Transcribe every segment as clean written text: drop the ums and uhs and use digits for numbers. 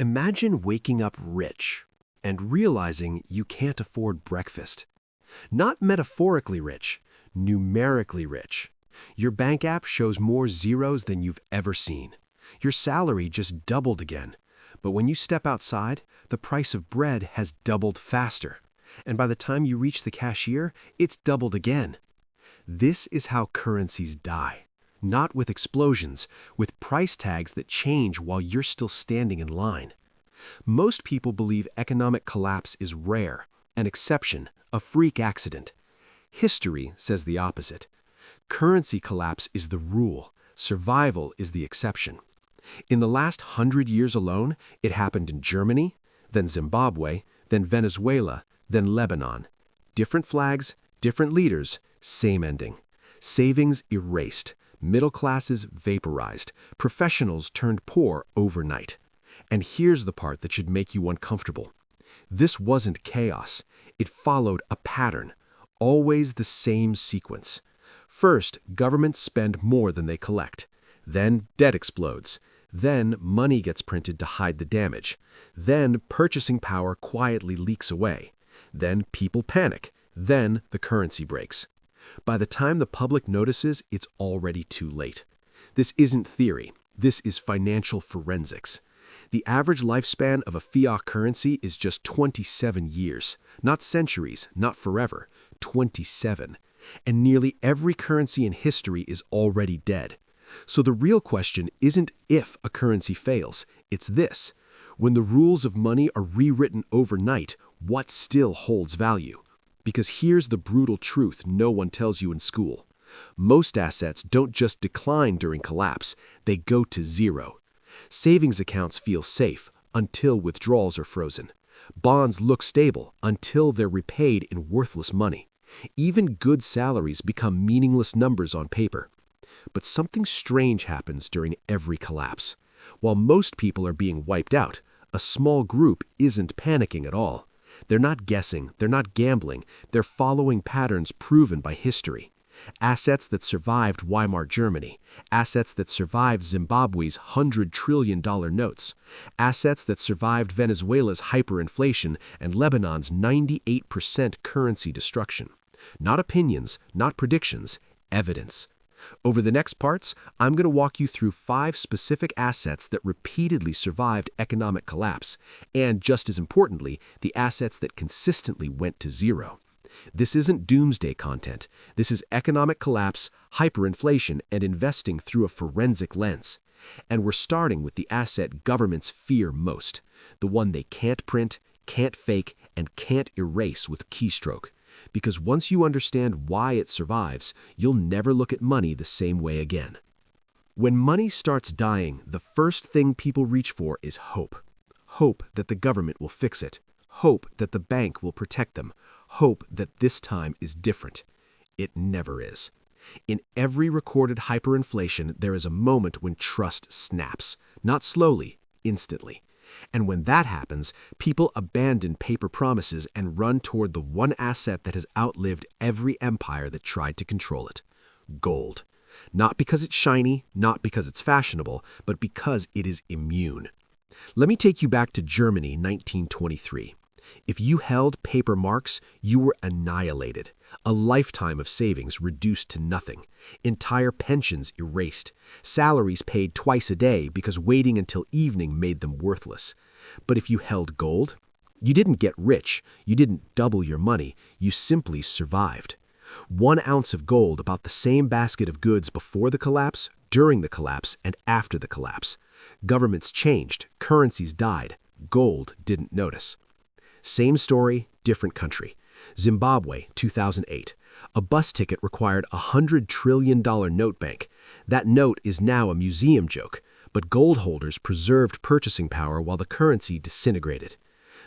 Imagine waking up rich and realizing you can't afford breakfast. Not metaphorically rich, numerically rich. Your bank app shows more zeros than you've ever seen. Your salary just doubled again. But when you step outside, the price of bread has doubled faster. And by the time you reach the cashier, it's doubled again. This is how currencies die. Not with explosions, with price tags that change while you're still standing in line. Most people believe economic collapse is rare, an exception, a freak accident. History says the opposite. Currency collapse is the rule. Survival is the exception. In the last 100 years alone, it happened in Germany, then Zimbabwe, then Venezuela, then Lebanon. Different flags, different leaders, same ending. Savings erased, middle classes vaporized, professionals turned poor overnight. And here's the part that should make you uncomfortable. This wasn't chaos. It followed a pattern, always the same sequence. First, governments spend more than they collect. Then debt explodes. Then money gets printed to hide the damage. Then purchasing power quietly leaks away. Then people panic. Then the currency breaks. By the time the public notices, it's already too late. This isn't theory. This is financial forensics. The average lifespan of a fiat currency is just 27 years. Not centuries, not forever. 27. And nearly every currency in history is already dead. So the real question isn't if a currency fails, it's this. When the rules of money are rewritten overnight, what still holds value? Because here's the brutal truth no one tells you in school. Most assets don't just decline during collapse, they go to zero. Savings accounts feel safe until withdrawals are frozen. Bonds look stable until they're repaid in worthless money. Even good salaries become meaningless numbers on paper. But something strange happens during every collapse. While most people are being wiped out, a small group isn't panicking at all. They're not guessing, they're not gambling, they're following patterns proven by history. Assets that survived Weimar Germany, assets that survived Zimbabwe's $100 trillion notes, assets that survived Venezuela's hyperinflation and Lebanon's 98% currency destruction. Not opinions, not predictions, evidence. Over the next parts, I'm going to walk you through 5 specific assets that repeatedly survived economic collapse, and just as importantly, the assets that consistently went to zero. This isn't doomsday content. This is economic collapse, hyperinflation, and investing through a forensic lens. And we're starting with the asset governments fear most, the one they can't print, can't fake, and can't erase with keystroke. Because once you understand why it survives, you'll never look at money the same way again. When money starts dying, the first thing people reach for is hope. Hope that the government will fix it. Hope that the bank will protect them. Hope that this time is different. It never is. In every recorded hyperinflation, there is a moment when trust snaps. Not slowly, instantly. And when that happens, people abandon paper promises and run toward the one asset that has outlived every empire that tried to control it. Gold. Not because it's shiny, not because it's fashionable, but because it is immune. Let me take you back to Germany, 1923. If you held paper marks, you were annihilated. A lifetime of savings reduced to nothing. Entire pensions erased. Salaries paid twice a day because waiting until evening made them worthless. But if you held gold, you didn't get rich. You didn't double your money. You simply survived. 1 ounce of gold about the same basket of goods before the collapse, during the collapse, and after the collapse. Governments changed. Currencies died. Gold didn't notice. Same story, different country. Zimbabwe, 2008. A bus ticket required a $100 trillion note bank. That note is now a museum joke, but gold holders preserved purchasing power while the currency disintegrated.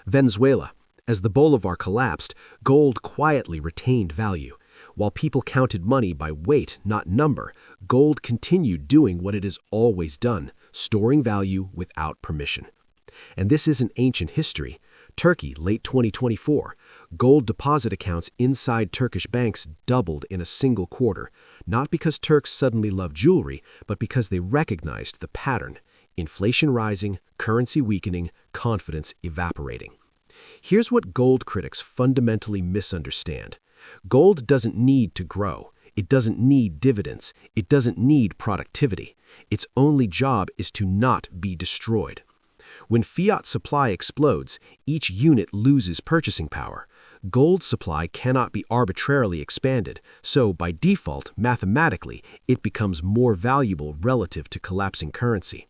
Venezuela. As the bolivar collapsed, gold quietly retained value. While people counted money by weight, not number, gold continued doing what it has always done, storing value without permission. And this isn't ancient history. Turkey, late 2024. Gold deposit accounts inside Turkish banks doubled in a single quarter, not because Turks suddenly loved jewelry, but because they recognized the pattern. Inflation rising, currency weakening, confidence evaporating. Here's what gold critics fundamentally misunderstand. Gold doesn't need to grow. It doesn't need dividends. It doesn't need productivity. Its only job is to not be destroyed. When fiat supply explodes, each unit loses purchasing power. Gold supply cannot be arbitrarily expanded, so by default, mathematically, it becomes more valuable relative to collapsing currency.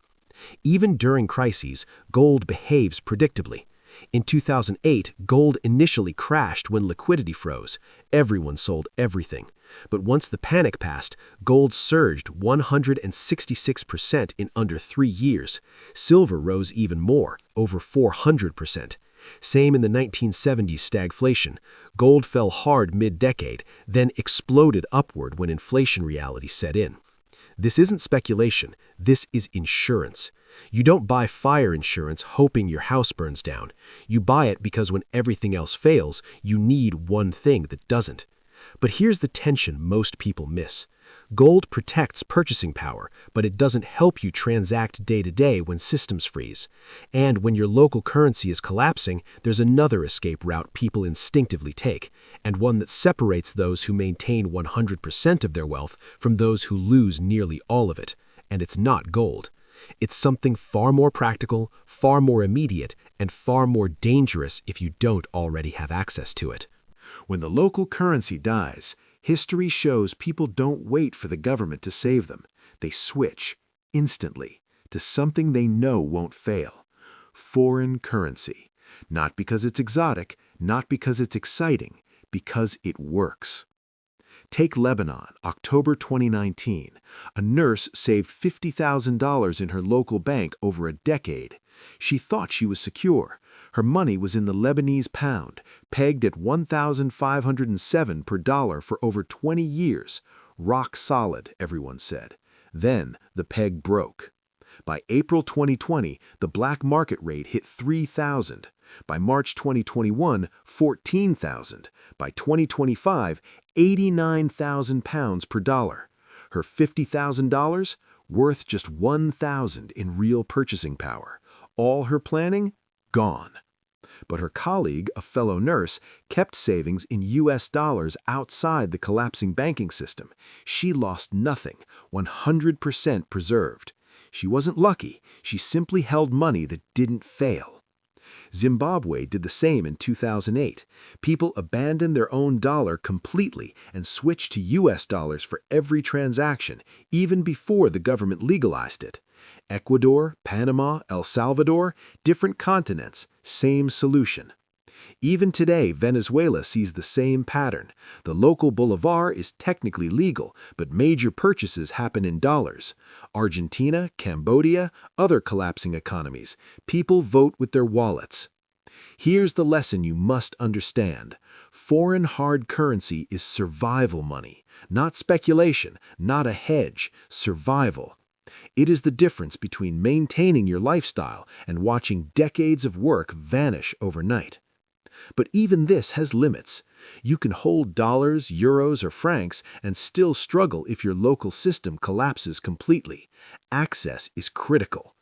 Even during crises, gold behaves predictably. In 2008, gold initially crashed when liquidity froze. Everyone sold everything. But once the panic passed, gold surged 166% in under 3 years. Silver rose even more, over 400%. Same in the 1970s stagflation. Gold fell hard mid-decade, then exploded upward when inflation reality set in. This isn't speculation, this is insurance. You don't buy fire insurance hoping your house burns down. You buy it because when everything else fails, you need one thing that doesn't. But here's the tension most people miss. Gold protects purchasing power, but it doesn't help you transact day to day when systems freeze. And when your local currency is collapsing, there's another escape route people instinctively take, and one that separates those who maintain 100% of their wealth from those who lose nearly all of it. And it's not gold. It's something far more practical, far more immediate, and far more dangerous if you don't already have access to it. When the local currency dies, history shows people don't wait for the government to save them. They switch, instantly, to something they know won't fail. Foreign currency. Not because it's exotic, not because it's exciting, because it works. Take Lebanon, October 2019. A nurse saved $50,000 in her local bank over a decade. She thought she was secure. Her money was in the Lebanese pound, pegged at 1,507 per dollar for over 20 years. Rock solid, everyone said. Then the peg broke. By April 2020, the black market rate hit 3,000. By March 2021, 14,000. By 2025, 89,000 pounds per dollar. Her $50,000, worth just 1,000 in real purchasing power. All her planning? Gone. But her colleague, a fellow nurse, kept savings in US dollars outside the collapsing banking system. She lost nothing, 100% preserved. She wasn't lucky, she simply held money that didn't fail. Zimbabwe did the same in 2008. People abandoned their own dollar completely and switched to US dollars for every transaction, even before the government legalized it. Ecuador, Panama, El Salvador, different continents, same solution. Even today, Venezuela sees the same pattern. The local bolivar is technically legal, but major purchases happen in dollars. Argentina, Cambodia, other collapsing economies. People vote with their wallets. Here's the lesson you must understand. Foreign hard currency is survival money, not speculation, not a hedge, survival. It is the difference between maintaining your lifestyle and watching decades of work vanish overnight. But even this has limits. You can hold dollars, euros, or francs and still struggle if your local system collapses completely. Access is critical.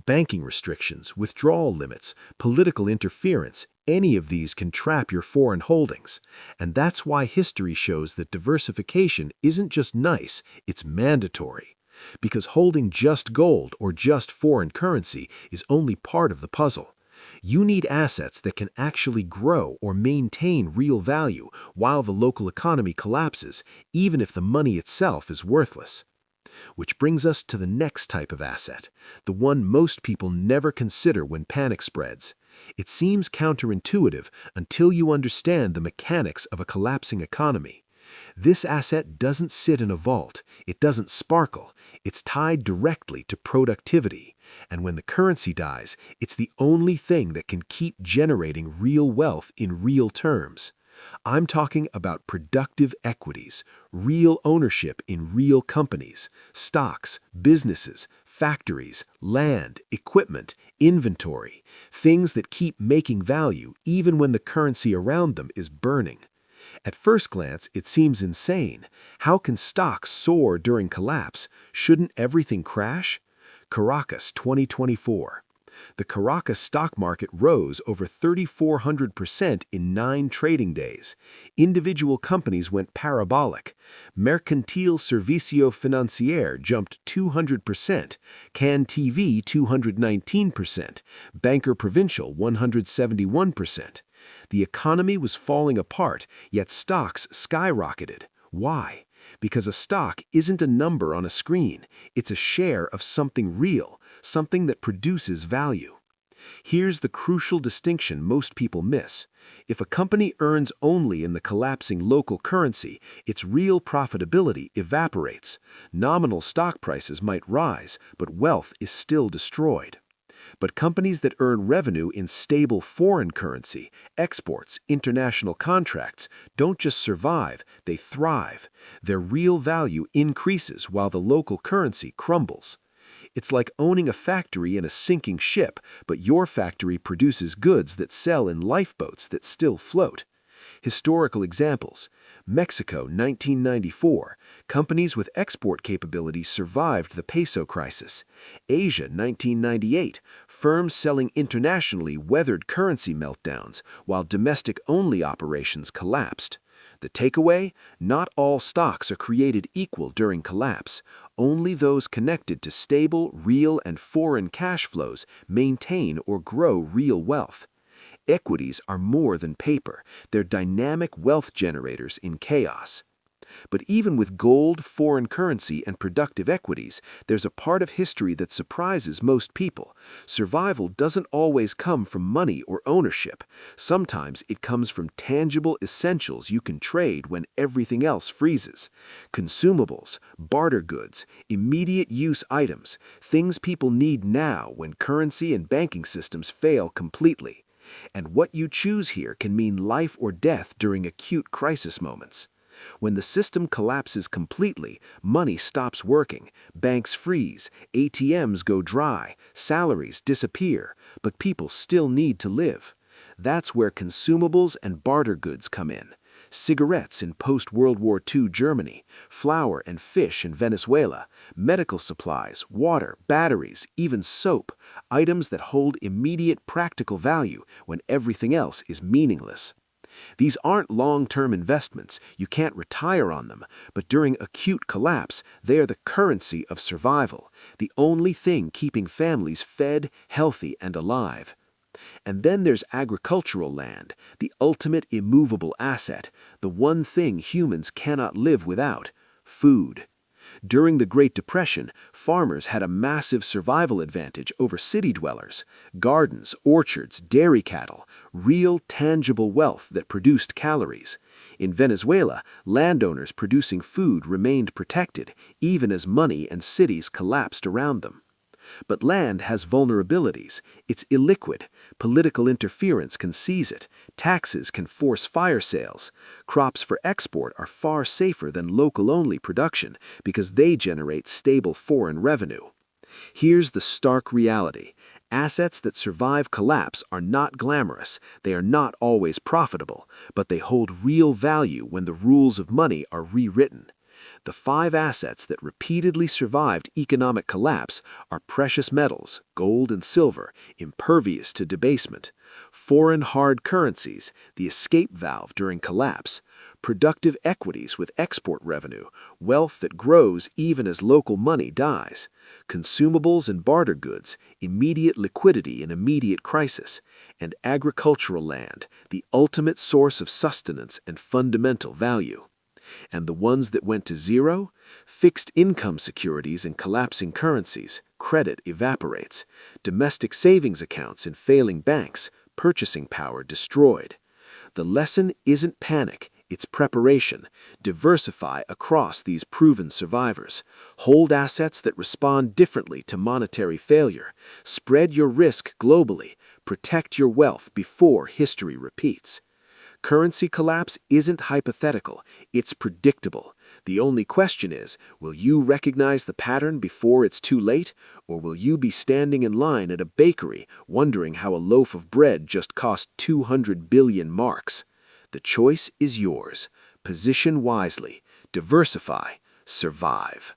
Banking restrictions, withdrawal limits, political interference, any of these can trap your foreign holdings. And that's why history shows that diversification isn't just nice, it's mandatory. Because holding just gold or just foreign currency is only part of the puzzle. You need assets that can actually grow or maintain real value while the local economy collapses, even if the money itself is worthless. Which brings us to the next type of asset, the one most people never consider when panic spreads. It seems counterintuitive until you understand the mechanics of a collapsing economy. This asset doesn't sit in a vault, it doesn't sparkle, it's tied directly to productivity. And when the currency dies, it's the only thing that can keep generating real wealth in real terms. I'm talking about productive equities, real ownership in real companies, stocks, businesses, factories, land, equipment, inventory, things that keep making value even when the currency around them is burning. At first glance, it seems insane. How can stocks soar during collapse? Shouldn't everything crash? Caracas 2024. The Caracas stock market rose over 3,400% in 9 trading days. Individual companies went parabolic. Mercantil Servicio Financiero jumped 200%, Can TV 219%, Banker Provincial 171%. The economy was falling apart, yet stocks skyrocketed. Why? Because a stock isn't a number on a screen. It's a share of something real, something that produces value. Here's the crucial distinction most people miss. If a company earns only in the collapsing local currency, its real profitability evaporates. Nominal stock prices might rise, but wealth is still destroyed. But companies that earn revenue in stable foreign currency, exports, international contracts, don't just survive, they thrive. Their real value increases while the local currency crumbles. It's like owning a factory in a sinking ship, but your factory produces goods that sell in lifeboats that still float. Historical examples. Mexico, 1994. Companies with export capabilities survived the peso crisis. Asia, 1998. Firms selling internationally weathered currency meltdowns, while domestic-only operations collapsed. The takeaway? Not all stocks are created equal during collapse. Only those connected to stable, real, and foreign cash flows maintain or grow real wealth. Equities are more than paper. They're dynamic wealth generators in chaos. But even with gold, foreign currency, and productive equities, there's a part of history that surprises most people. Survival doesn't always come from money or ownership. Sometimes it comes from tangible essentials you can trade when everything else freezes. Consumables, barter goods, immediate use items, things people need now when currency and banking systems fail completely. And what you choose here can mean life or death during acute crisis moments. When the system collapses completely, money stops working, banks freeze, ATMs go dry, salaries disappear, but people still need to live. That's where consumables and barter goods come in. Cigarettes in post-World War II Germany, flour and fish in Venezuela, medical supplies, water, batteries, even soap, items that hold immediate practical value when everything else is meaningless. These aren't long-term investments, you can't retire on them, but during acute collapse, they are the currency of survival, the only thing keeping families fed, healthy, and alive. And then there's agricultural land, the ultimate immovable asset, the one thing humans cannot live without: food. During the Great Depression, farmers had a massive survival advantage over city dwellers. Gardens, orchards, dairy cattle, real tangible wealth that produced calories. In Venezuela, landowners producing food remained protected, even as money and cities collapsed around them. But land has vulnerabilities. It's illiquid. Political interference can seize it. Taxes can force fire sales. Crops for export are far safer than local-only production because they generate stable foreign revenue. Here's the stark reality. Assets that survive collapse are not glamorous. They are not always profitable, but they hold real value when the rules of money are rewritten. The 5 assets that repeatedly survived economic collapse are precious metals, gold and silver, impervious to debasement; foreign hard currencies, the escape valve during collapse; productive equities with export revenue, wealth that grows even as local money dies; consumables and barter goods, immediate liquidity in immediate crisis; and agricultural land, the ultimate source of sustenance and fundamental value. And the ones that went to zero? Fixed income securities in collapsing currencies, credit evaporates; domestic savings accounts in failing banks, purchasing power destroyed. The lesson isn't panic, it's preparation. Diversify across these proven survivors. Hold assets that respond differently to monetary failure. Spread your risk globally. Protect your wealth before history repeats. Currency collapse isn't hypothetical, it's predictable. The only question is, will you recognize the pattern before it's too late, or will you be standing in line at a bakery wondering how a loaf of bread just cost 200 billion marks? The choice is yours. Position wisely, diversify, survive.